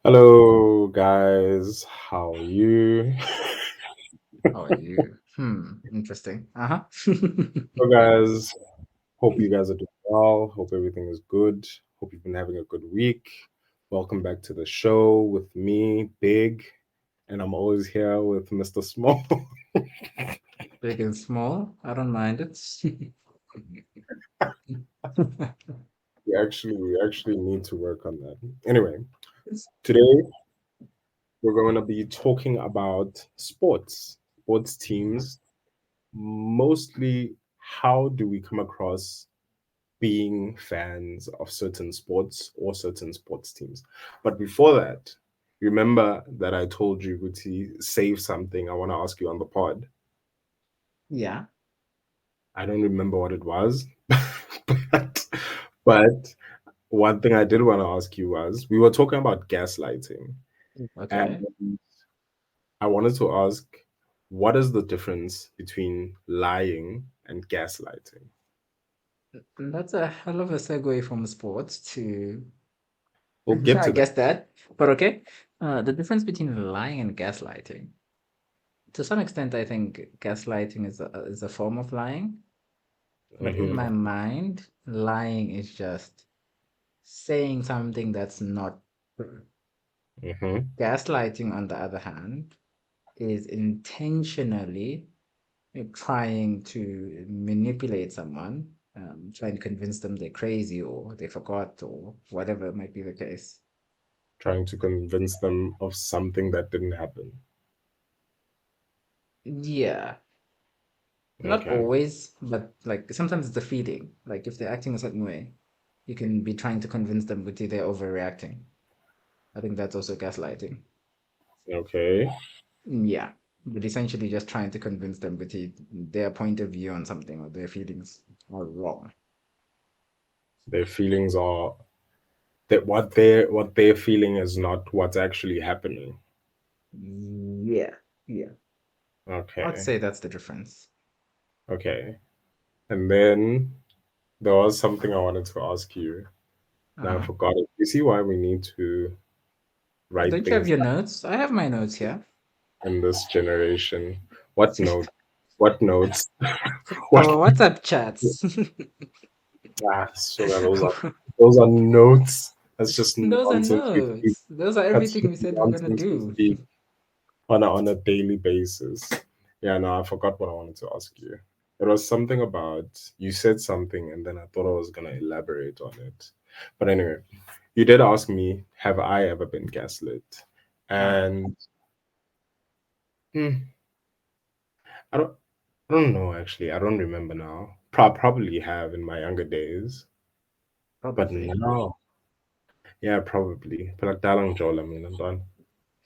Hello, guys. How are you? How are you? Interesting. Uh-huh. So, guys, hope you guys are doing well. Hope everything is good. Hope you've been having a good week. Welcome back to the show with me, Big, and I'm always here with Mr. Small. Big and small. I don't mind it. we actually need to work on that. Anyway, today we're going to be talking about sports teams. Mostly, how do we come across being fans of certain sports or certain sports teams. But before that, remember that I told you to save something I want to ask you on the pod. Yeah. I don't remember what it was, but, but one thing I did want to ask you was we were talking about gaslighting, and Okay. I wanted to ask what is the difference between lying and gaslighting? That's a hell of a segue from sports to We'll get I to that. guess that. But okay. The difference between lying and gaslighting. To some extent, I think gaslighting is a form of lying. But in Hmm. my mind, lying is just saying something that's not true. Hmm. Gaslighting, on the other hand, is intentionally trying to manipulate someone, trying to convince them they're crazy or they forgot or whatever might be the case. Trying to convince them of something that didn't happen. Yeah, not Okay. always, but like sometimes it's the feeling. Like if they're acting a certain way, you can be trying to convince them, but they're overreacting. I think that's also gaslighting. Okay. Yeah, but essentially just trying to convince them that their point of view on something or their feelings are wrong. Their feelings are that what they're feeling is not what's actually happening. Yeah, yeah. I'd Okay. say that's the difference. Okay. And then there was something I wanted to ask you. Now I Uh-huh. forgot it. You see why we need to write Don't you have things your notes? I have my notes here. in this generation? What note? What notes? What Our WhatsApp chats. sugar, those are notes. That's just Those are nonsense we speak. notes. Those are That's everything just we said we're gonna nonsense we do. speak on a daily basis. Yeah, no, I forgot what I wanted to ask you. It was something about you said something and then I thought I was gonna elaborate on it. But anyway, you did ask me, have I ever been gaslit? All right, And hmm, I don't I don't know actually. I don't remember now. Probably have in my younger days. But probably. now, yeah, probably. But like Dalang Joel, I mean, I'm done.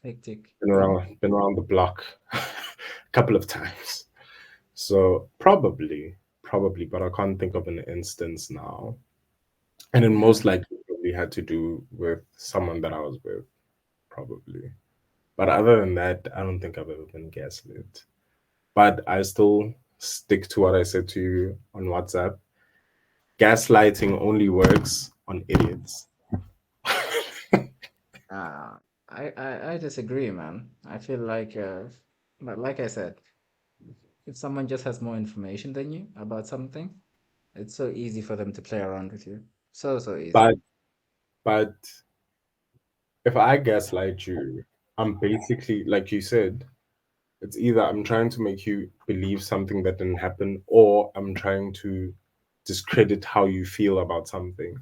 Hectic. Been around the block a couple of times. So probably, but I can't think of an instance now. And it Yeah. most likely probably had to do with someone that I was with, probably. But other than that, I don't think I've ever been gaslit. But I still stick to what I said to you on WhatsApp. Gaslighting only works on idiots. Uh, I disagree, man. I feel like, but like I said, if someone just has more information than you about something, it's so easy for them to play around with you. So easy. But but if I gaslight you, I'm basically like you said, it's either I'm trying to make you believe something that didn't happen, or I'm trying to discredit how you feel about something.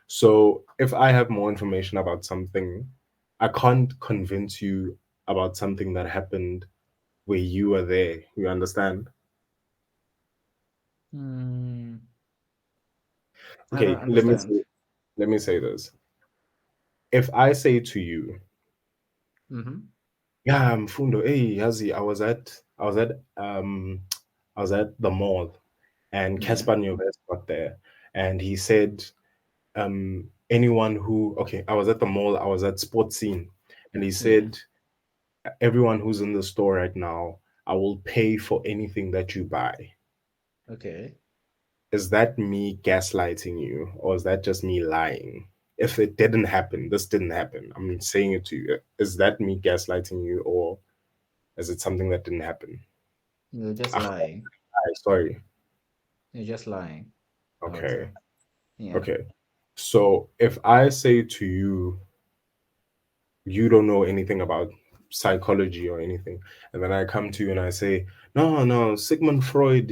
So if I have more information about something, I can't convince you about something that happened where you were there. You understand? Hmm. I don't Okay, let me understand. say, let me say this. If I say to you, Mm-hmm. yeah, I'm Fundo, hey, Yazi, I was at the mall and Yeah. Caspar Nyovest got there and he said, anyone who okay, I was at the mall, I was at sports scene, and he Yeah. said, everyone who's in the store right now, I will pay for anything that you buy. Okay. Is that me gaslighting you, or is that just me lying? if it didn't happen, this didn't happen. I'm saying it to you. Is that me gaslighting you, or is it something that didn't happen? You're just Ah, lying. sorry. You're just lying, I would say. Okay. Yeah. Okay. So if I say to you, you don't know anything about psychology or anything, and then I come to you and I say, no, no, Sigmund Freud,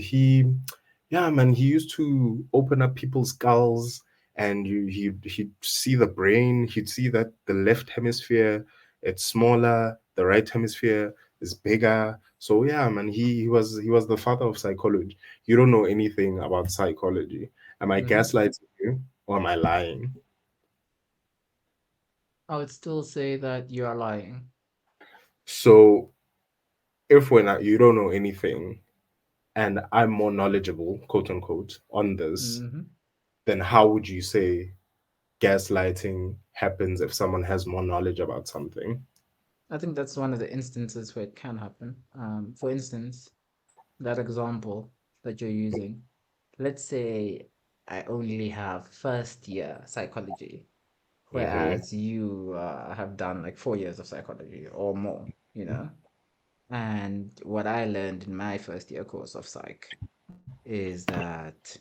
yeah, man, he used to open up people's skulls, and he'd see the brain, he'd see that the left hemisphere, it's smaller, the right hemisphere is bigger. So yeah, man, he was the father of psychology. You don't know anything about psychology. Am I Mm-hmm. gaslighting you, or am I lying? I would still say that you are lying. So if you don't know anything and I'm more knowledgeable, quote unquote, on this, Mm-hmm. then how would you say gaslighting happens if someone has more knowledge about something? I think that's one of the instances where it can happen. For instance, that example that you're using, let's say I only have first year psychology, Mm-hmm. whereas you have done like 4 years of psychology or more, you know? And what I learned in my first year course of psych is that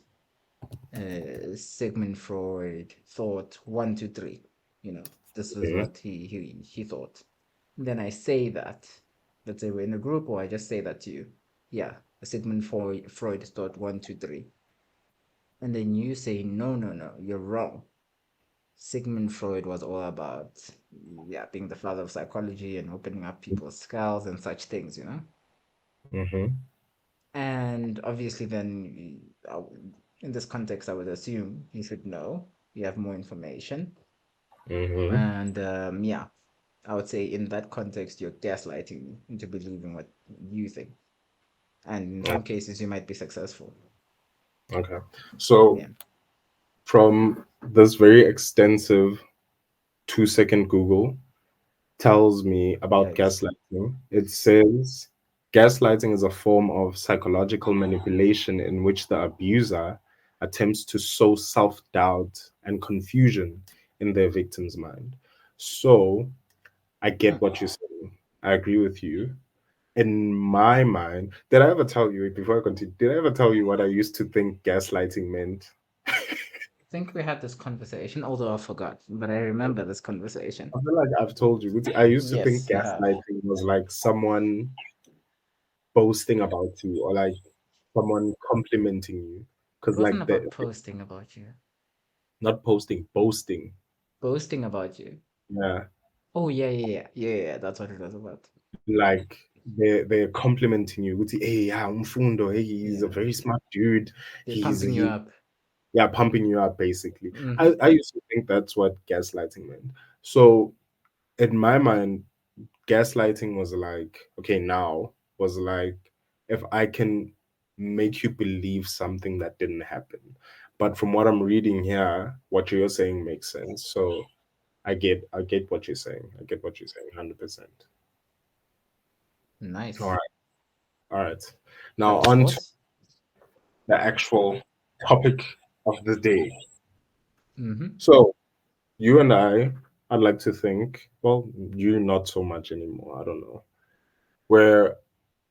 Sigmund Freud thought one, two, three. You know, this was Mm-hmm. what he thought. Then I say that, let's say we're in a group, or I just say that to you. Yeah, Freud thought one, two, three, and then you say no, no, no, you're wrong. Sigmund Freud was all about, yeah, being the father of psychology and opening up people's skulls and such things, you know. Mm-hmm. And obviously, then in this context, I would assume you should know. You have more information. Mm-hmm. And yeah, I would say in that context, you're gaslighting me into believing what you think. And in some cases, you might be successful. Okay. So Yeah. from this very extensive 2-second Google tells me about Yikes. gaslighting. It says gaslighting is a form of psychological manipulation in which the abuser attempts to sow self doubt and confusion in their victim's mind. So I Huh. get what you're saying. I agree with you. In my mind, did I ever tell you, before I continue, did I ever tell you what I used to think gaslighting meant? I think we had this conversation, although I forgot, but I remember this conversation. I feel like I've told you. I used to think Yes, you have. gaslighting was like someone boasting about you, or like someone complimenting you, It because wasn't like the about posting about you, not posting, boasting. boasting about you. Yeah, Oh, yeah, yeah, yeah, yeah, yeah, that's what it was about. like they're complimenting you. Hey, yeah, umfundo. Hey, he's a Yeah, very smart dude. they're He's pumping you he up. Yeah, pumping you up basically. I Mm-hmm. I used to think that's what gaslighting meant. So in my mind, gaslighting was like, okay, now was like, if I can make you believe something that didn't happen. But from what I'm reading here, what you're saying makes sense. So I get what you're saying. I get what you're saying 100%. All Nice. right. All right. Now That was on to sports. the actual topic of the day. Mm-hmm. So you and I'd like to think, well, you not so much anymore. I don't know. We're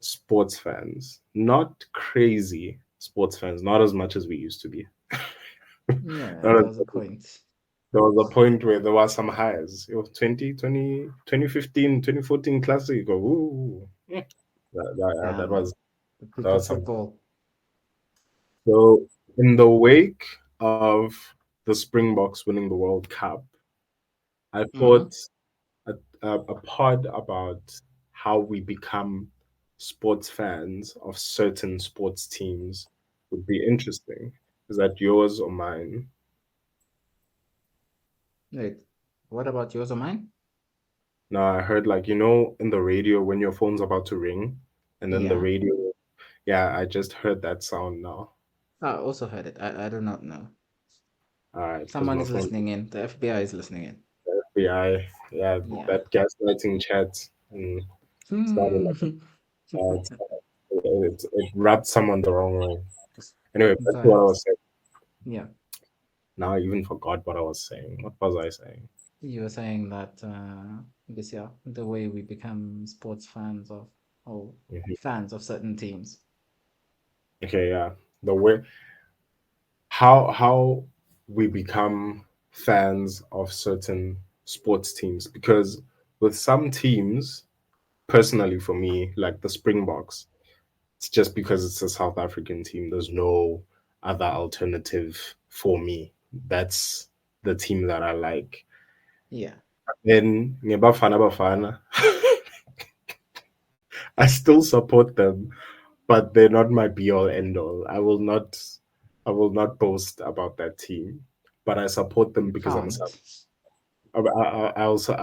sports fans, not crazy sports fans, not as much as we used to be. Yeah, Not there as was a point. There was a point where there was some highs. It was 2015, 2014 classic. Ooh, that, that, that Damn, was the that peak of was some. football. So in the wake of the Springboks winning the World Cup, I Mm-hmm. thought a pod about how we become sports fans of certain sports teams would be interesting. Is that yours or mine? Wait, what about yours or mine? Now I heard, like, in the radio when your phone's about to ring, and then the Yeah. radio. Yeah, I just heard that sound now. I also heard it. I do not know. All right, because Someone my is phone, listening in. The FBI is listening in. FBI, yeah, Yeah. that gaslighting chat started Hmm. like it rubbed someone the wrong way. Anyway, back to what I Vibes. was saying. Yeah. Now I even forgot what I was saying. What was I saying? You were saying that this year, the way we become sports fans of, or Mhm. fans of certain teams. Okay, yeah. The way how we become fans of certain sports teams, because with some teams, personally for me, like the Springboks, it's just because it's a South African team. There's no other alternative for me. That's the team that I like. Yeah, Then Bafana Bafana, I still support them, but they're not my be all end all. I will not boast about that team, but I support them you because can't. I also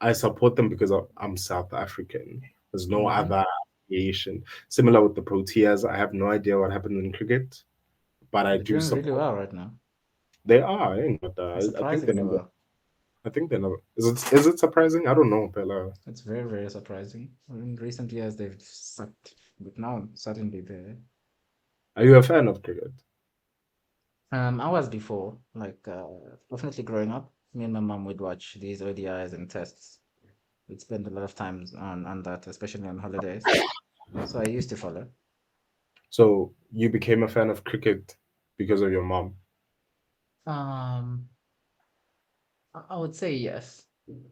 I support them because I'm South African. There's no Hmm. other affiliation. Similar with the Proteas, I have no idea what happened in cricket, but I They're do doing really support. well right now. They are, but I think they're Surprisingly number. well. I think they're number. Is it surprising? I don't know, Bella. It's very, very surprising. In recent years, they've sucked, but now suddenly they're. Are you a fan of cricket? I was before, like definitely growing up. Me and my mom would watch these ODIs and tests. We'd spend a lot of times on that, especially on holidays. So I used to follow. So you became a fan of cricket because of your mom. Um, I would say yes.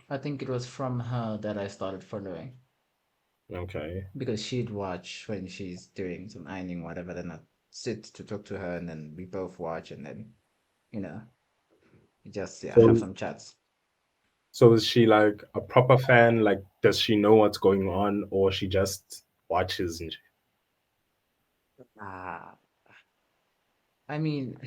I think it was from her that I started following Okay. because she'd watch when she's doing some ironing, whatever. Then I'd sit to talk to her, and then we both watch, and then you know, just yeah, have So some chats. so is she like a proper fan? Like, does she know what's going on, or she just watches and Ah, I mean,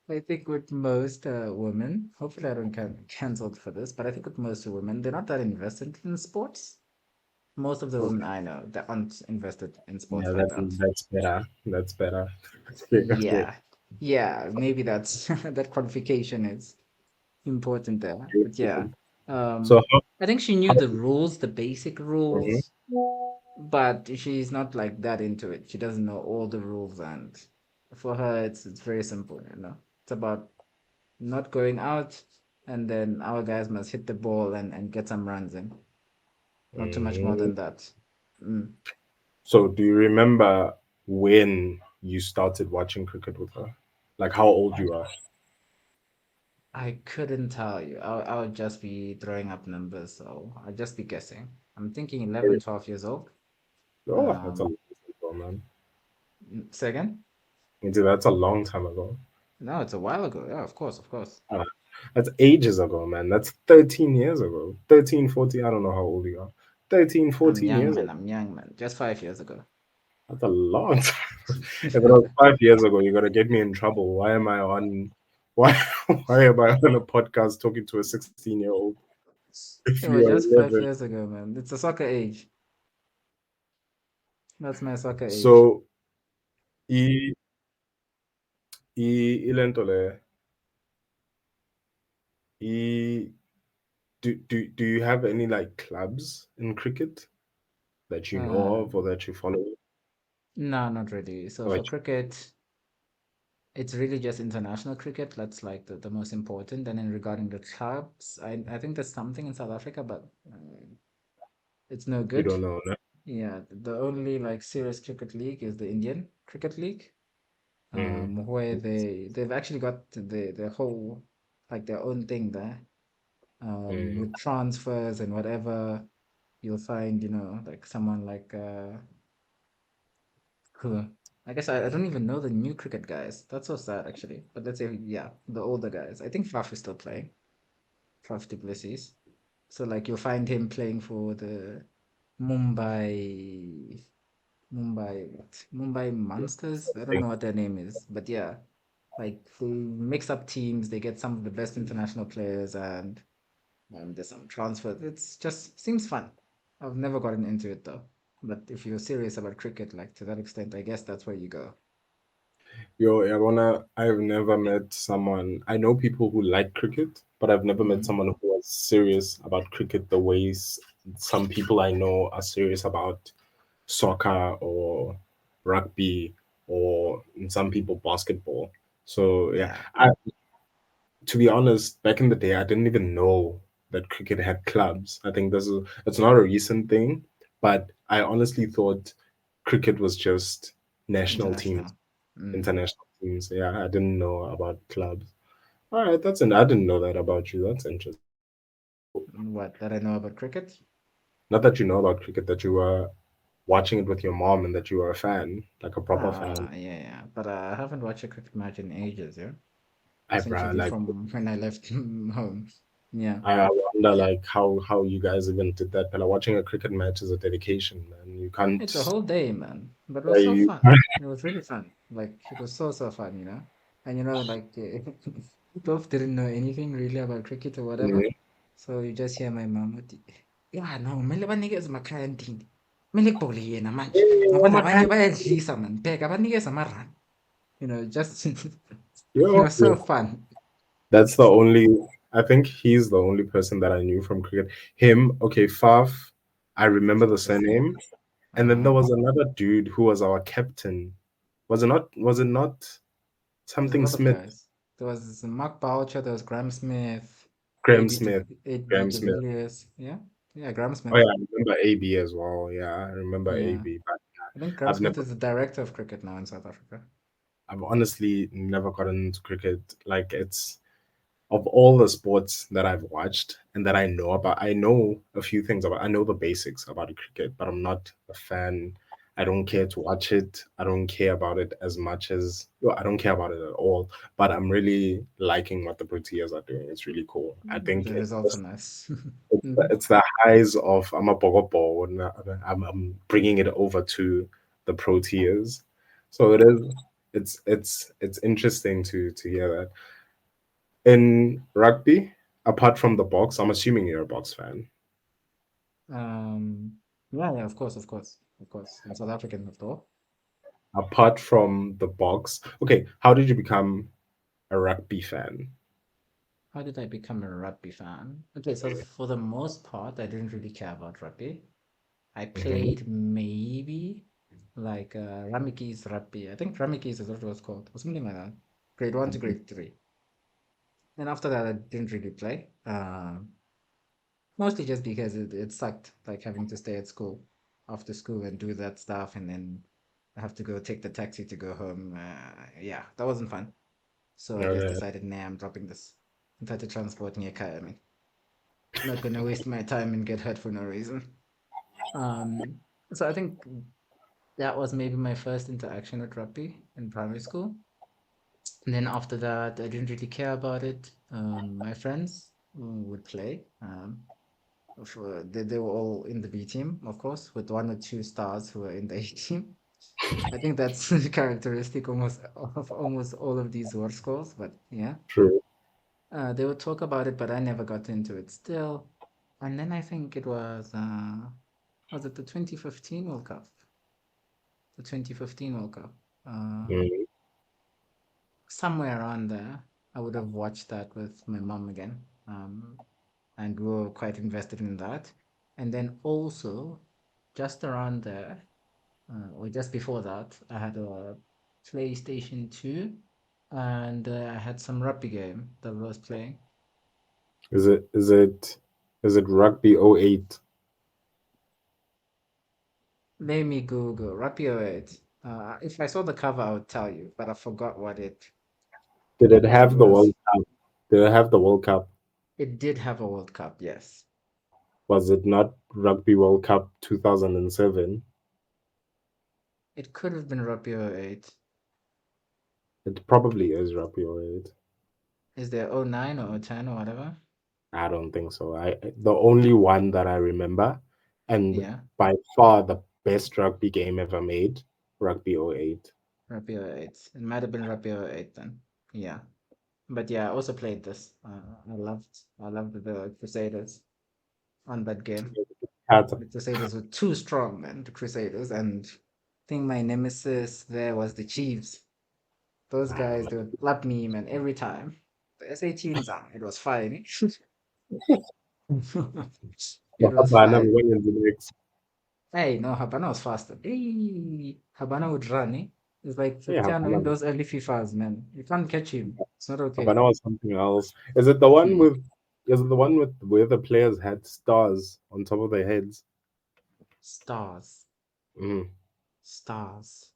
I think with most women, hopefully I don't get cancelled for this, but I think with most women, they're not that invested in sports. Most of the women I know that aren't invested in sports yeah, like that. that's better. That's better. Okay, okay. Yeah, yeah, maybe that's that qualification is important there. But yeah, So I think she knew how the rules, the basic mhm. rules, but she's not like that into it. She doesn't know all the rules, and for her, it's very simple. It's about not going out, and then our guys must hit the ball and get some runs in. Not too much more Mhm. than that. Mm. So do you remember when you started watching cricket with her? Like how old you are? I couldn't tell you. I would just be throwing up numbers, so I'd just be guessing. I'm thinking 11, 12 years old. Oh, that's a Um, long time ago, man. Second? That's a long time ago. No, it's a while ago. Yeah, of course, of course. Uh, That's ages ago, man. That's 13 years ago. 13, 14. I don't know how old you are. 13, I'm 14 young, years man. ago. I'm young, man. Just 5 years ago. That's a long time. If it was 5 years ago, you're gonna get me in trouble. Why why am I on a podcast talking to a 16-year-old if It you was are just five 11? years ago, man. It's a soccer age. That's my soccer age. So I ilentole I do you have any like clubs in cricket that you know of or Um, that you follow no, not really. So or for that cricket, it's really just international cricket. That's like the most important. And then regarding the clubs, I think there's something in South Africa, but it's no you good. don't know, no? Yeah, the only like serious cricket league is the Indian Cricket League, Mm, where they've actually got the whole like their own thing there, mm. with transfers and whatever. You'll find, like someone like who I guess I don't even know the new cricket guys. That's so sad actually. But let's say yeah, the older guys. I think Faf is still playing. Faf du Plessis. So like you'll find him playing for the Mumbai Mumbai Monsters. I don't know what their name is, but yeah, like they mix up teams. They get some of the best international players, and there's some transfers. It's just seems fun. I've never gotten into it though. But if you're serious about cricket, like to that extent, I guess that's where you go. Yo, I've never met someone. I know people who like cricket, but I've never met Hmm. someone who was serious about cricket the ways some people I know are serious about soccer or rugby or some people basketball. So yeah, Yeah. to be honest, back in the day, I didn't even know that cricket had clubs. I think this is it's not a recent thing, but I honestly thought cricket was just national teams, International. Mm. international teams. Yeah, I didn't know about clubs. All right, that's an I didn't know that about you. That's interesting. So, What that I know about cricket? not that you know about cricket, that you were watching it with your mom and that you were a fan, like a proper fan. Yeah, yeah. But I haven't watched a cricket match in ages, yeah. I bruh, Essentially like from when I left home. Yeah. I wonder like how you guys even did that. But like, watching a cricket match is a dedication, man. You It's a can't. whole day, man. But it Yeah, was so you. fun. It was really fun. Like it was so fun, you know. And like both didn't know anything really about cricket or whatever. Mhm. So you just hear my mom uthi, yeah, no, kumele banikeze emakhaya endlini. Kumele ibhole yena manje. Ngoba Oh my labanye God. bayadlisa man. Bheka banikeze ama-run. Just it Yo, was so fun. that's the only. I think he's the only person that I knew from cricket. Him, okay, Faf. I remember the Faf is there. surname, and then there Uh-huh. was another dude who was our captain. Was it not? Was it not There's a something lot of Smith? guys. There was Mark Boucher, there was Graham Smith, Graham Smith. AB Graham de Smith. Villiers. Yeah. Yeah, Graham Oh Smith. yeah, I remember AB as well. Yeah, I remember Yeah. AB, but I think Graham I've Smith never is the director of cricket now in South Africa. I've honestly never gotten into cricket. Like it's of all the sports that I've watched and that I know about, I know a few things about. I know the basics about cricket, but I'm not a fan. I don't care to watch it. I don't care about it as much as well, I don't care about it at all. But I'm really liking what the Proteas are doing. It's really cool. I think The it's results are just nice. the, Mhm. it's the highs of I'm a Bogobo and I'm bringing it over to the Proteas. So it is. It's interesting to hear that. In rugby, apart from the box, I'm assuming you're a box fan. Yeah, yeah, of course, of course, of course. I'm South African after all. Apart from the box, okay, how did you become a rugby fan? How did I become a rugby fan? Okay, so for the most part, I didn't really care about rugby. I Hmm. played maybe like Ramikis rugby. I think Ramikis is what it was called, or something like that. Grade one to grade three. And after that, I didn't really play. Mostly just because it sucked, like having to stay at school after school and do that stuff, and then I have to go take the taxi to go home. Yeah, that wasn't fun. So I just Okay. decided, nah, I'm dropping this. I had to transport near Kaya. I mean, not gonna waste my time and get hurt for no reason. Um, so I think that was maybe my first interaction with rugby in primary school. And then after that, I didn't really care about it. My friends would play. They were all in the B team, of course, with one or two stars who were in the A team. I think that's characteristic almost of almost all of these war scores. But yeah, True. they would talk about it, but I never got into it still. And then I think it was it the 2015 World Cup? The 2015 World Cup. Uh, Mm. Somewhere around there, I would have watched that with my mom again. And we were quite invested in that. And then also, just around there, or just before that, I had a PlayStation 2 and I had some rugby game that I was playing. Is it rugby '08? Let me Google Rugby 08. If I saw the cover, I would tell you, but I forgot Did it what it have the was. World Cup? Did it have the World Cup? It did have a World Cup, yes. Was it not Rugby World Cup 2007? It could have been Rugby 08. It probably is Rugby '08. Is there 09 or 010 or whatever? I don't think so. The only one that I remember, and Yeah, by far the best rugby game ever made, Rugby '08. Rugby 08. It might have been Rugby 08 then. Yeah. But yeah, I also played this. I loved the Crusaders on that game. Carter. The Crusaders were too strong, man, the Crusaders. And I think my nemesis there was the Chiefs. Those guys, they would flap me, man, every time. The S18s, it was fine. It was Habana fine. going into the next. Hey, no, Habana was faster. Hey, Habana would run, eh? It's like Yeah, Cristiano in Havana. those early FIFAs, man. You can't catch him. It's not okay. Havana was something else. Is it the one Hmm. with? Is it the one with where the players had stars on top of their heads? Stars. Mm. Stars.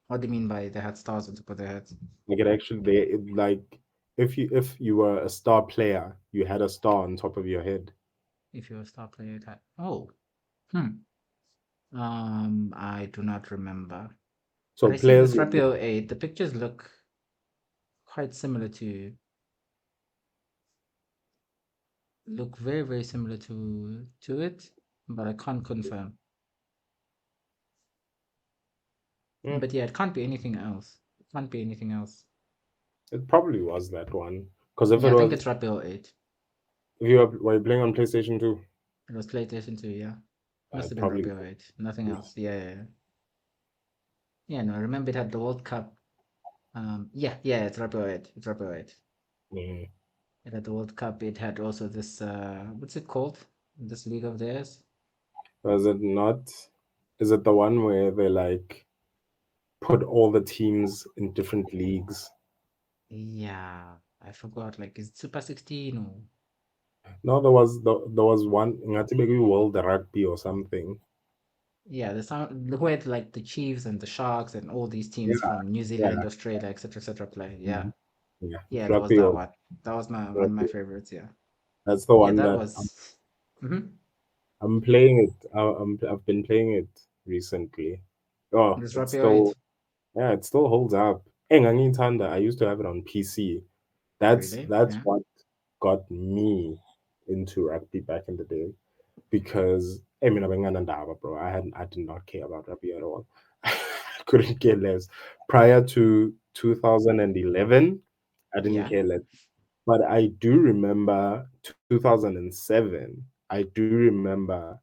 What do you mean by they had stars on top of their heads? Like it actually, like if you were a star player, you had a star on top of your head. If you're a star player, that. Oh. I do not remember. But So I see players this would Rapio 8. The pictures look quite similar to look very, very similar to it, but I can't confirm. mm, But yeah, it can't be anything else. It can't be anything else. it probably was that one. Because if Yeah, it I think was, it's Rapio 8. if you were you playing on PlayStation 2, It was PlayStation 2, yeah. Must it have been probably Rapio 8. Nothing was. else. Yeah, yeah, yeah. Yeah, no, I remember it had the World Cup. Yeah, yeah, it's Rapio 8. It's Rapio 8. Mm. It had the World Cup. It had also this what's it called? This league of theirs. Was it not? Is it the one where they like put all the teams in different leagues? Yeah, I forgot. Like, is it Super 16 or No, there was one. Ngathi maybe World Rugby or something. yeah, the sound the way like the Chiefs and the Sharks and all these teams Yeah, from New Zealand, yeah, Australia, etc., play. Yeah, mhm, yeah. yeah, there was Rugby that or one. That was my one of my rugby. favorites. Yeah, That's the yeah, one that that was. Mm-hmm. I'm playing it. I've been playing it recently. Oh, This it's Rapio 8. still yeah, it still holds up. Engangithanda, I used to have it on PC. Really? That's Yeah. what got me into rugby back in the day because I mean Ndaba, bro. I did not care about rugby at all. I couldn't care less. Prior to 2011, I didn't Yeah. care less. But I do remember 2007. I do remember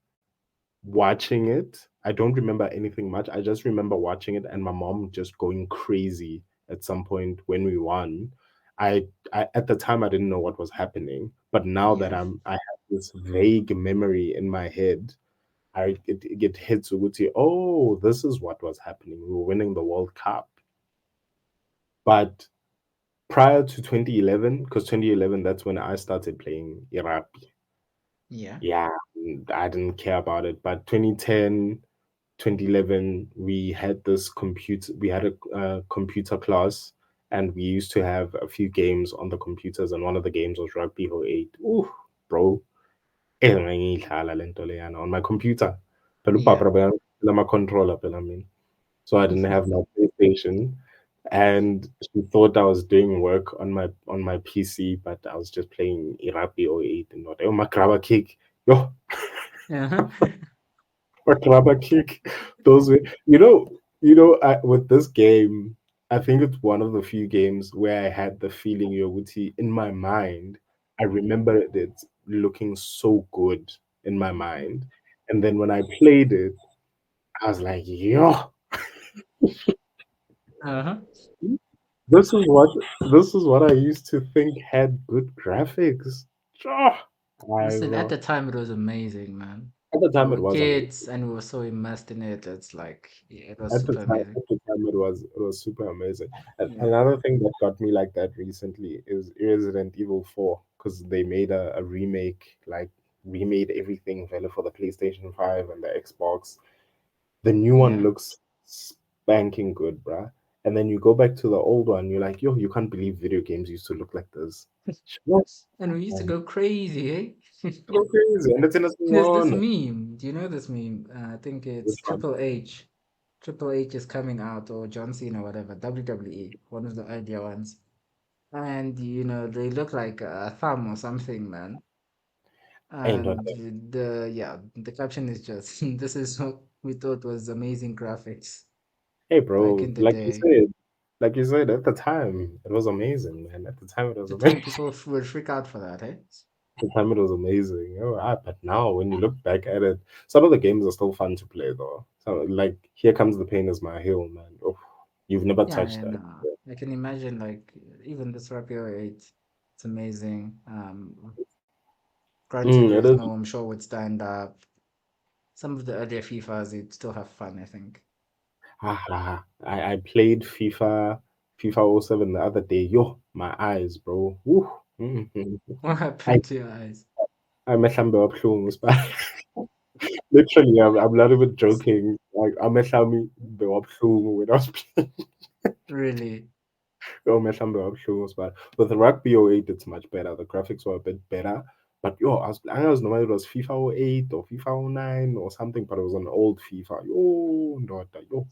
watching it. I don't remember anything much. I just remember watching it and my mom just going crazy at some point when we won. I at the time I didn't know what was happening, but now that Yeah. I have this vague memory in my head, it get hits with you. Oh, this is what was happening. We were winning the World Cup, but prior to 2011, because 2011 that's when I started playing rugby. Yeah. Yeah, I didn't care about it, but 2010 2011 we had a computer class and we used to have a few games on the computers and one of the games was rugby 08. Ooh, bro, ngangiyidlala le nto leyana on my computer phela Yeah. ubhabhra ama-controller phela mina, so I didn't have my PlayStation and she thought I was doing work on my PC but I was just playing rugby 08 and not oh my grabber kick yo. Uh-huh. Or rubber kick. Those were, with this game, I think it's one of the few games where I had the feeling, Yoguti, in my mind. I remember it looking so good in my mind. And then when I played it, I was like, yo, Uh-huh. this is what this is what I used to think had good graphics. Oh, Listen, at well, the time it was amazing, man. at the We time it were was amazing. kids and we were so immersed in it. It's like, yeah, it was At the super time, amazing. at the time, it was super amazing. And Yeah. another thing that got me like that recently is Resident Evil 4 because they made a remake, like remade everything valid for the PlayStation 5 and the Xbox. The new one Yeah. looks spanking good, bruh. And then you go back to the old one, you're like, yo, you can't believe video games used to look like this. What? And we used to Man, go crazy, eh? go crazy. And it's in a There's this one. meme. Do you know this meme? I think This it's one. Triple H. Triple H is coming out, or John Cena, whatever. WWE, one of the earlier ones. And, they look like a thumb or something, man. Ain't no And the caption is just, this is what we thought was amazing graphics Hey, back bro, in the day. like you said, at the time, it was amazing, man. At the time, it was The time amazing. people would freak out for that, eh? At the time, it was amazing. All right, but now, when you look back at it, some of the games are still fun to play, though. So, like, Here Comes the Pain is my hill, man. Oh, you've never Yeah, touched and that. I can imagine like even this Rapio 8, it's amazing. Gran It is. Turismo, I'm sure would stand up. Some of the earlier FIFAs, you'd still have fun, I think. I played FIFA oh 07 the other day. Yo, my eyes, bro. Woo. Mhm. What I happened to your eyes? amehla abuhlungu sibala. Literally, I'm not even joking. Like amehla abuhlungu when I was playing. Really? Oh, amehla abuhlungu sibala. With the Rugby oh 08, it's much better. The graphics were a bit better. But yo, I was no it was FIFA oh 08 or FIFA oh 09 or something, but it was an old FIFA. Yo, no,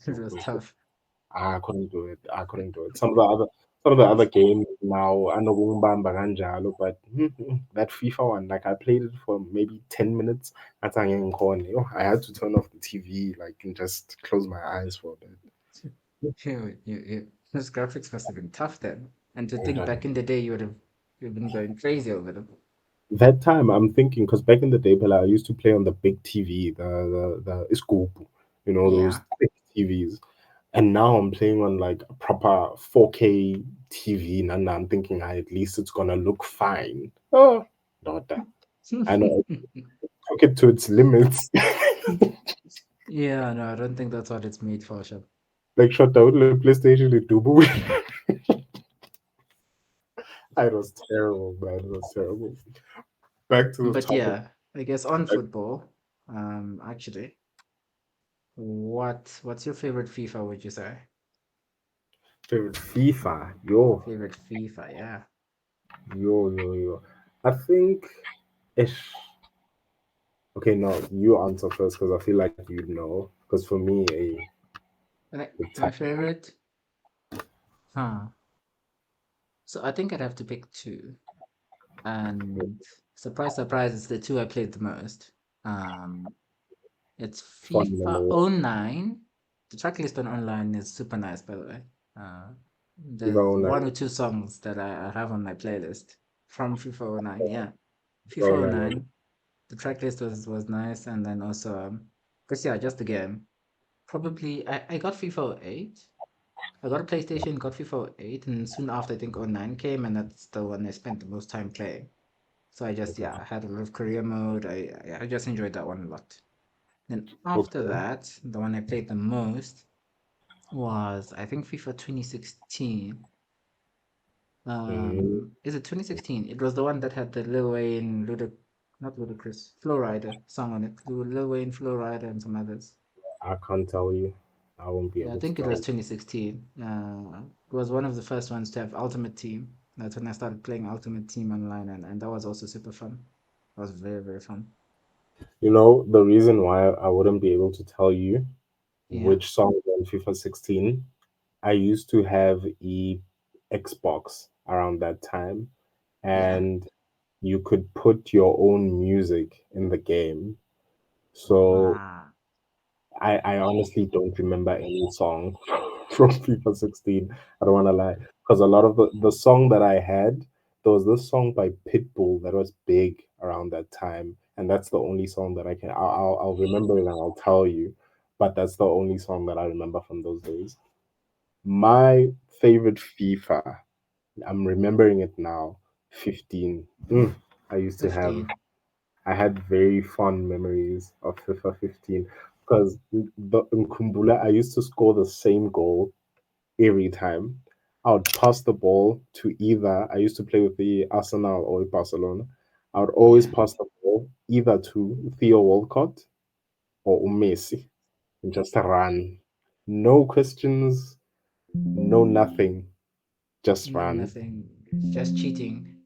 It was yo. tough. I couldn't do it. I couldn't do it. Some of the other games now anokumbamba kanjalo, but that FIFA one, like I played it for maybe 10 minutes. That's I had to turn off the TV, like and just close my eyes for a bit. Those graphics must have been tough then. And to think Yeah. back in the day, you would have you've been going crazy over them. That time I'm thinking because back in the day, Bella, I used to play on the big TV, the Iscoop, those Yeah. thick TVs. And now I'm playing on like a proper 4K TV, and I'm thinking at least it's gonna look fine. Oh, not that. I know I took it to its limits. Yeah, no, I don't think that's what it's made for, sure. Like shut down the PlayStation in Dubu. It was terrible, man. It was terrible. Back to the But topic. yeah, I guess on Like, football, actually, what's your favorite FIFA, would you say? favorite FIFA. Yo, Favorite FIFA, yeah. yo. I think ish. Okay, no, you answer first because I feel like you'd know. Because for me, Like a my tough favorite, huh? So I think I'd have to pick two. And surprise, surprise, it's the two I played the most. Um, it's fun FIFA memory. oh 09. The track list on online is super nice, by the way. Uh, FIFA there's one 09. or two songs that I have on my playlist from FIFA oh 09. Yeah, FIFA FIFA oh 09 was 09. The track list was nice, and then also because yeah, just the game. Probably I got FIFA oh 08. I got a PlayStation, got FIFA oh 08, and soon after I think oh 09 came, and that's the one I spent the most time playing. So I just okay. yeah, I had a lot of career mode. I just enjoyed that one a lot. Then after Okay. that, the one I played the most was I think FIFA 2016. Mm, Is it 2016? It was the one that had the Lil Wayne, not Ludacris, Flowrider song on it. Lil Wayne, Flowrider, and some others. I can't tell you. I won't be Yeah, I able to think it tell was you. 2016. It was one of the first ones to have Ultimate Team. That's when I started playing Ultimate Team online, and that was also super fun. That was very, very fun. The reason why I wouldn't be able to tell you Yeah, which song on FIFA 16, I used to have a Xbox around that time, yeah. and you could put your own music in the game. So Ah, I honestly don't remember any song from FIFA 16. I don't want to lie. Because a lot of the song that I had, there was this song by Pitbull that was big around that time. And that's the only song that I'll remember it and I'll tell you. But that's the only song that I remember from those days. My favorite FIFA, I'm remembering it now, 15. I used to have 15. I had very fond memories of FIFA 15 because in Kumbula, I used to score the same goal every time. I would pass the ball to either, I used to play with the Arsenal or Barcelona. I would always Yeah, pass the ball either to Theo Walcott or Messi and just run. No questions, no nothing. Just no, run. nothing. Just cheating.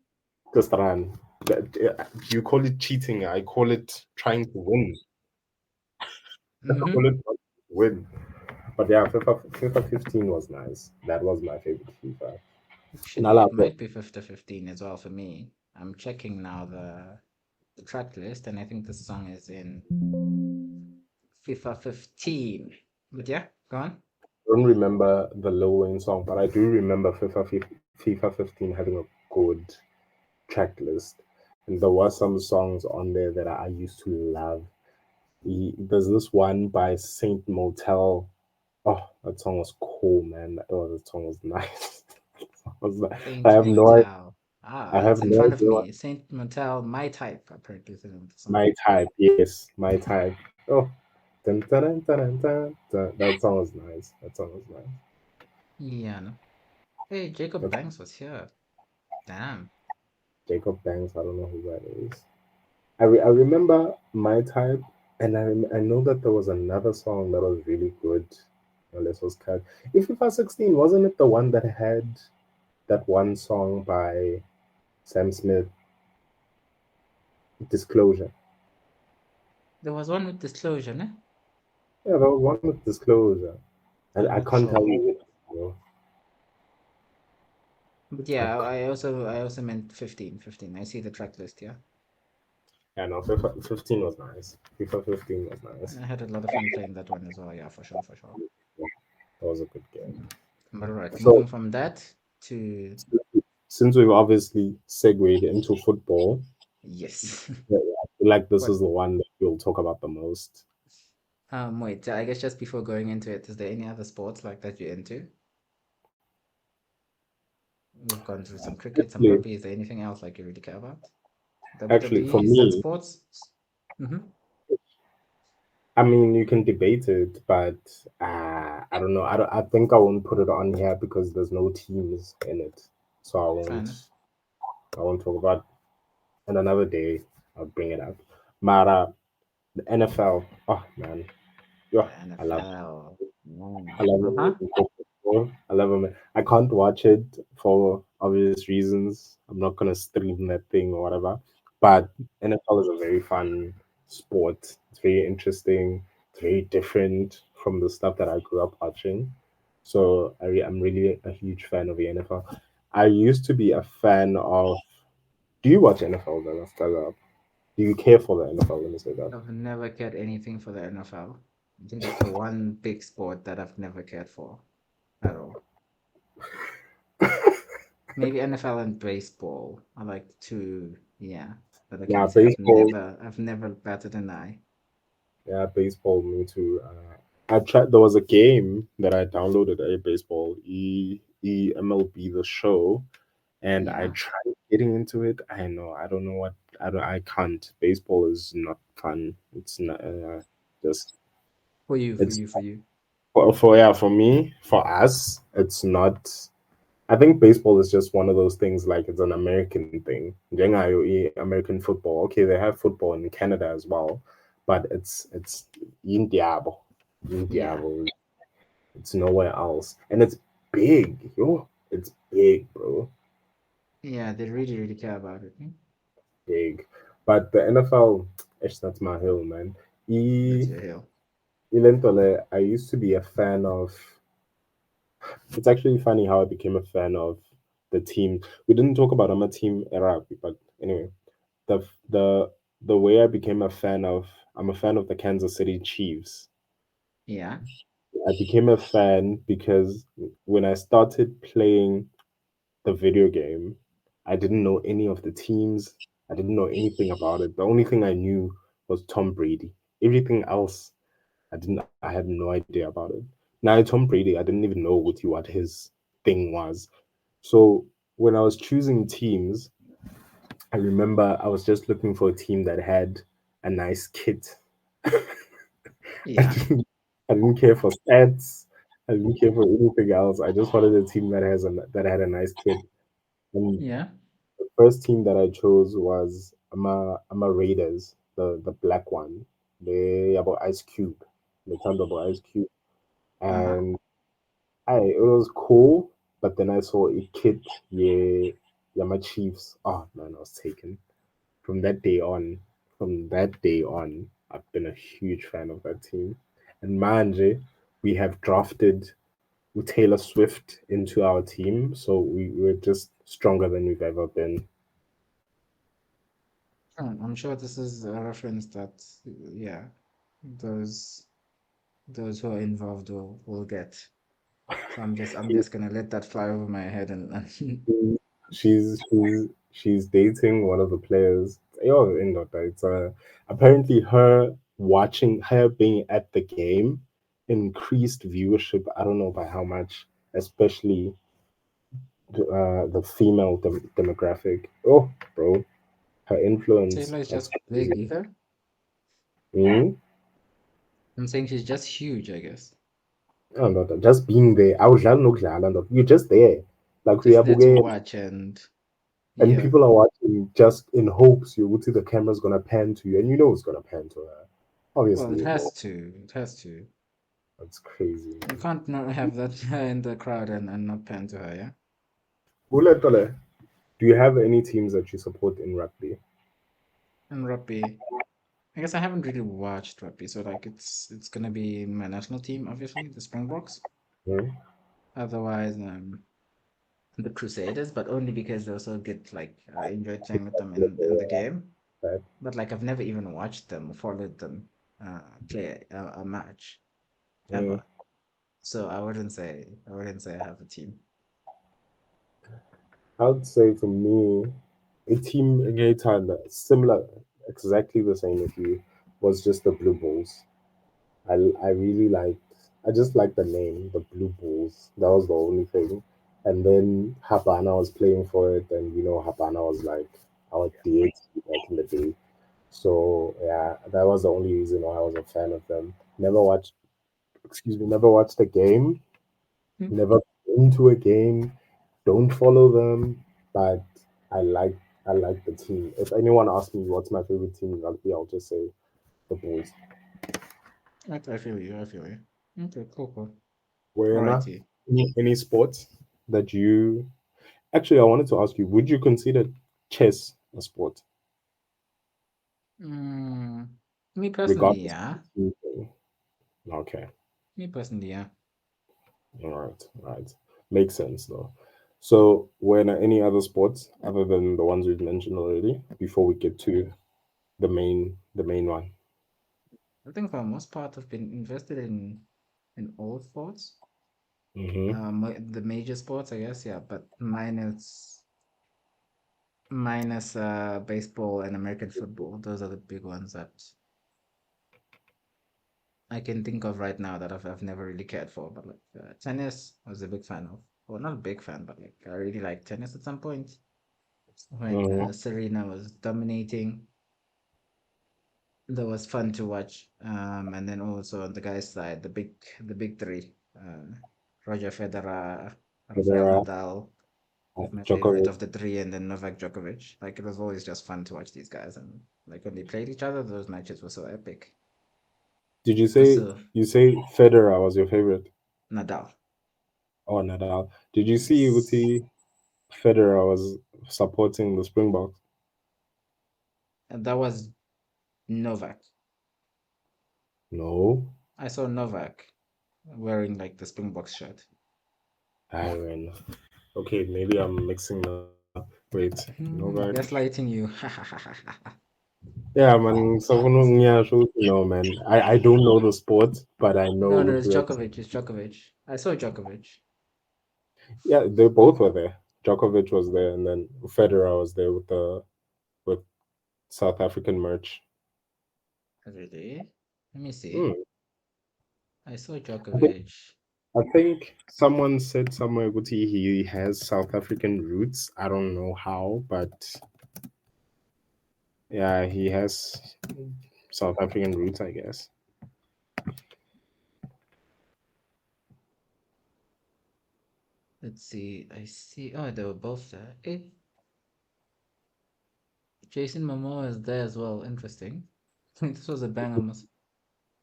Just run. You call it cheating. I call it trying to win. I call Mm-hmm. it win. But yeah, FIFA 15 was nice. That was my favorite FIFA. Actually, Nala, it might be 50-15 as well for me. I'm checking now the track list, and I think the song is in FIFA 15. But yeah, go on. don't remember the Lil Wayne song, but I do remember FIFA 15 having a good track list. And there were some songs on there that I used to love. There's this one by Saint Motel. Oh, that song was cool, man. Oh, that song was nice. I Saint have no idea. Motel. Ah, I have it's in no front of idea what me. Saint Motel, my type, apparently, is the name of the song. my type. Yes, my type. Oh, Dun, dun, dun, dun, dun, dun. That song was nice. That song was nice. Yeah, no. Hey, Jacob That's Banks was here. Damn. Jacob Banks. I don't know who that is. I remember My Type, and I know that there was another song that was really good. Well, this was cut. If FIFA 16, wasn't it the one that had that one song by Sam Smith, Disclosure? There was one with disclosure, ne? Yeah, there was one with Disclosure. I'm I not can't tell sure. you which, bro. But I yeah, can't, I also meant 15, 15. I see the track list, yeah. yeah, no, FIFA 15 was nice. FIFA 15 was nice. I had a lot of fun playing that one as well, yeah, for sure, for sure. Yeah, that was a good game. But all right, So moving from that to since we've obviously segued into football, yes. yeah, I feel like this What is the one that we'll talk about the most. wait, I guess just before going into it, is there any other sports like that you're into? We've gone through some cricket, some Actually, rugby. Is there anything else like you really care about? actually, for WWE, is that me, sports? Mm-hmm. I mean, you can debate it, but I don't know. I think I won't put it on here because there's no teams in it, so I Fair won't. enough. I won't talk about. And another day, I'll bring it up. Mara, the NFL. Oh man, yeah, The I love. NFL. I love Uh-huh. American football. I love Amer- I can't watch it for obvious reasons. I'm not gonna stream that thing or whatever. But NFL is a very fun sport. It's very interesting. It's very different from the stuff that I grew up watching. So I'm really a huge fan of the NFL. I used to be a fan of. Do you watch NFL then? Stella? Do you care for the NFL? Let me say that. I've never cared anything for the NFL. I think that's the one big sport that I've never cared for at all. Maybe NFL and baseball are like two, yeah, that I Yeah, can say baseball. I've never batted an eye. Yeah, baseball. Me too. I tried. There was a game that I downloaded, a baseball MLB the show, and I Yeah, tried getting into it. I know. I don't know what. I don't. I can't. Baseball is not fun. It's not. Just. for you, for It's you, for you. for yeah. For me, for us, it's not. I think baseball is just one of those things. Like it's an American thing. Njengayo American football. Okay, they have football in Canada as well, but it's in Diabo. In Yeah, Diabo. It's nowhere else, and it's big. Yo, it's big, bro. yeah, they really, really care about it. Hmm? Big. But the NFL, it's not my hill, man. That's E your hill. Ilentole, I used to be a fan of. It's actually funny how I became a fan of the team. We didn't talk about I'm a team era, but anyway, the the the way I became a fan of I'm a fan of the Kansas City Chiefs. Yeah, I became a fan because when I started playing the video game, I didn't know any of the teams. I didn't know anything about it. The only thing I knew was Tom Brady. Everything else, I had no idea about it. Now Tom Brady, I didn't even know what his thing was. So when I was choosing teams, I remember I was just looking for a team that had a nice kit. I yeah, didn't, I didn't care for stats. I didn't care for anything else. I just wanted a team that had a nice kit. And yeah. the first team that I chose was I'm a Raiders, the black one. They about Ice Cube. They turned about Ice Cube, Uh-huh. and I it was cool. But then I saw a kit, yeah, yeah, my Chiefs. Oh man, I was taken. From that day on, I've been a huge fan of that team. And manje, we have drafted Taylor Swift into our team, so we're just stronger than we've ever been. I'm sure this is a reference that, yeah, those those who are involved will get. So I'm just gonna let that fly over my head and She's dating one of the players. Yo, in that it's apparently her being at the game increased viewership. I don't know by how much, especially the female demographic. Oh, bro, her influence Taylor is that's just big crazy. either. Mhm. I'm saying she's just huge, I guess. Oh, no, no, just being there. Awudlali nokudlala, ndoda. You're just there. Like Just there to uyabukela. watch And yeah. people are watching just in hopes you would see the camera's gonna pan to you, and you know it's gonna pan to her. Well, Obviously, it it has will. to. It has to. That's crazy, You man. can't not have that in the crowd and not pan to her, yeah? Uletole, do you have any teams that you support in rugby? And rugby. I guess I haven't really watched rugby, so like it's gonna be my national team, obviously, the Springboks. Hmm? Otherwise, the Crusaders, but only because they also get like I enjoyed playing with them in the game. Right? But like I've never even watched them or followed them play a match Hmm. ever. So I wouldn't say I have a team. I would say for me, a team against similar, exactly the same as you, was just the Blue Bulls. I really liked. I just liked the name, the Blue Bulls. That was the only thing. And then Habana was playing for it, and Habana was like our deity back in the day. So yeah, that was the only reason why I was a fan of them. Never watched, excuse me, never watched a game, Hmm. never been to a game, don't follow them, but I like I like the team. If anyone asks me what's my favorite team in rugby, I'll just say the Bulls. I feel you. I feel you. Okay, cool, cool. Were not Alrighty. any sports that you actually I wanted to ask you, would you consider chess a sport? Mm, me personally, Regardless yeah. of the team thing? Okay. Me personally, yeah. All right. Makes sense though. So were there any other sports other than the ones we've mentioned already before we get to the main one? I think for the most part, I've been invested in all sports. Mm-hmm. The major sports, I guess, yeah. But minus baseball and American football. Those are the big ones that I can think of right now that I've never really cared for. But like tennis, I was a big fan of. Well, not a big fan, but like I really liked tennis at some point when Mm-hmm. Serena was dominating. That was fun to watch. And then also on the guys' side, the big three, Roger Federer, Rafael Federer, Nadal, like my favorite Djokovic. of the three, and then Novak Djokovic. Like it was always just fun to watch these guys, and like when they played each other, those matches were so epic. Did you say Also, you say Federer was your favorite? Nadal, Oh, Nadal. Did you see yes, Uti Federer was supporting the Springboks? and that was Novak. No. I saw Novak wearing like the Springboks shirt. I mean, okay, maybe I'm mixing them up. Wait, Novak. Gaslighting you. Yeah, man. So yeah, so, man. I don't know the sport, but I No, know no, which it's way. Djokovic. It's Djokovic. I saw Djokovic. Yeah, they both were there. Djokovic was there, and then Federer was there with South African merch. Really? Let me see. Hmm. I saw I think Djokovic. I think someone said somewhere Guti he has South African roots. I don't know how, but yeah, he has South African roots, I guess. Let's see. I see. Oh, they were both there. Eh, Jason Momoa is there as well. Interesting. This was a banger.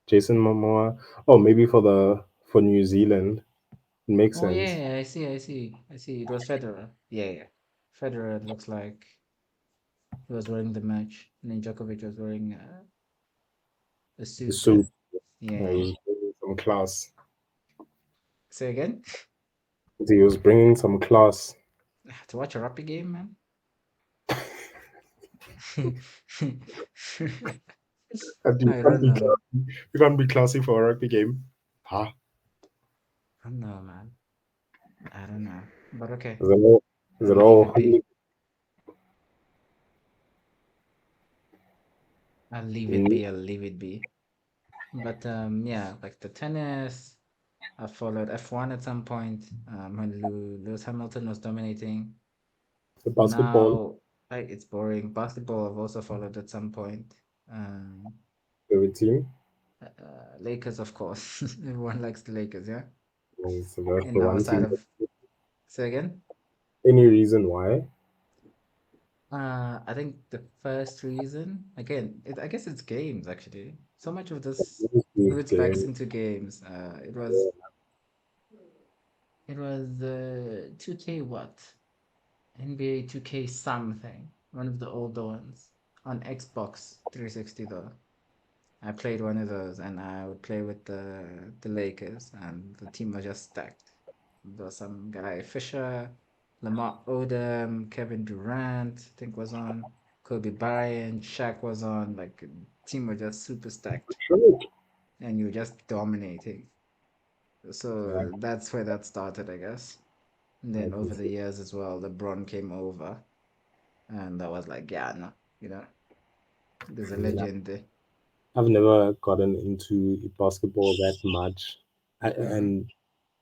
Jason Momoa. Oh, maybe for New Zealand. It makes Oh sense. yeah, I see. I see. I see. It was Federer. Yeah, yeah. Federer. It looks like he was wearing the match, and then Djokovic was wearing a The suit. suit. Yeah, He yeah. was bringing some class. Say again. He was bringing some class. To watch a rugby game, man. And I don't know. you can't be classy for a rugby game. Huh? I don't know, man. I don't know. But okay, Is it all? Is I'll it leave all? it be. I'll leave it Mm, be. I'll leave it be. But yeah, like the tennis, I followed F1 at some point. When Lewis Hamilton was dominating. the basketball Now, like it's boring. Basketball, I've also followed at some point. Um, favorite team. Lakers, of course. Everyone likes the Lakers, yeah. So that's And the one outside team. of, say again. Any reason why? I think the first reason, again, I guess it's games actually. So much of this These roots back games. into games. It was 2K what? NBA 2K something. One of the older ones on Xbox 360 though. I played one of those and I would play with the Lakers and the team was just stacked. There was some guy Fisher, Lamar Odom, Kevin Durant, I think was on, Kobe Bryant, Shaq was on, like team was just super stacked Sure. and you were just dominating. Yeah, So that's where that started, I guess. And I then can over the see. years as well, LeBron came over and I was like, yeah, no, there's a I mean, legend there. I've never gotten into basketball that much. Mm-hmm. And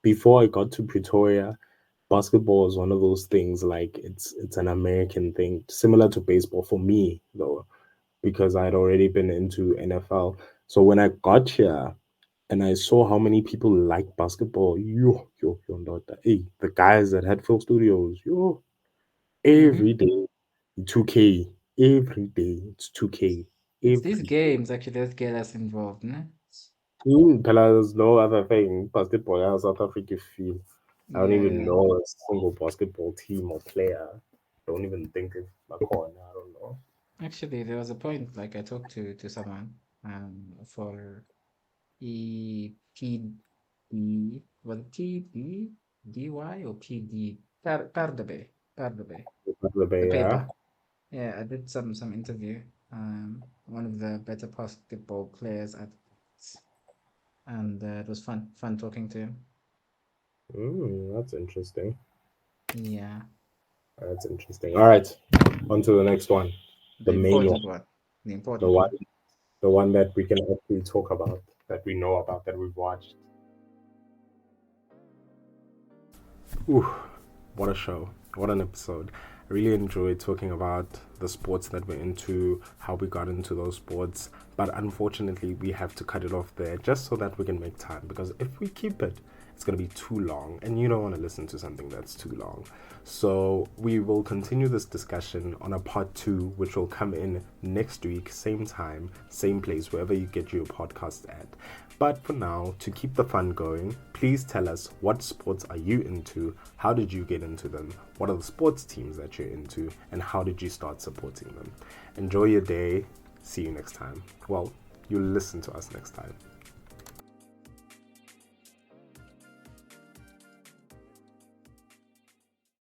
before I got to Pretoria, basketball is one of those things like it's an American thing, similar to baseball for me though, because I'd already been into NFL. So when I got here and I saw how many people like basketball, not that. Hey, the guys at Headfield Studios, Mm-hmm. every day, 2K, every day, it's 2K, It's these every day. games actually that get us involved, no? Pela, there's no other thing. Basketball, how South Africa feel. I don't even Yeah. know a single basketball team or player. Don't even think of Macron. I don't know. Actually, there was a point like I talked to someone for EPD, was it PDDY or PD Pardabe, Pardabe, The the Bay, yeah. paper. Yeah, I did some interview. One of the better basketball players at, and it was fun talking to him. That's interesting. Yeah, That's interesting. All right, on to the next one. The the main one. important one, the The important one one. the one that we can actually talk about, that we know about, that we've watched. Ooh, what a show. What an episode. I really enjoyed talking about the sports that we're into, how we got into those sports. But unfortunately, we have to cut it off there just so that we can make time. Because if we keep it, it's going to be too long. And you don't want to listen to something that's too long. So we will continue this discussion on a part two, which will come in next week, same time, same place, wherever you get your podcast at. But for now, to keep the fun going, please tell us, what sports are you into? How did you get into them? What are the sports teams that you're into? And how did you start supporting them? Enjoy your day. See you next time. Well, you'll listen to us next time.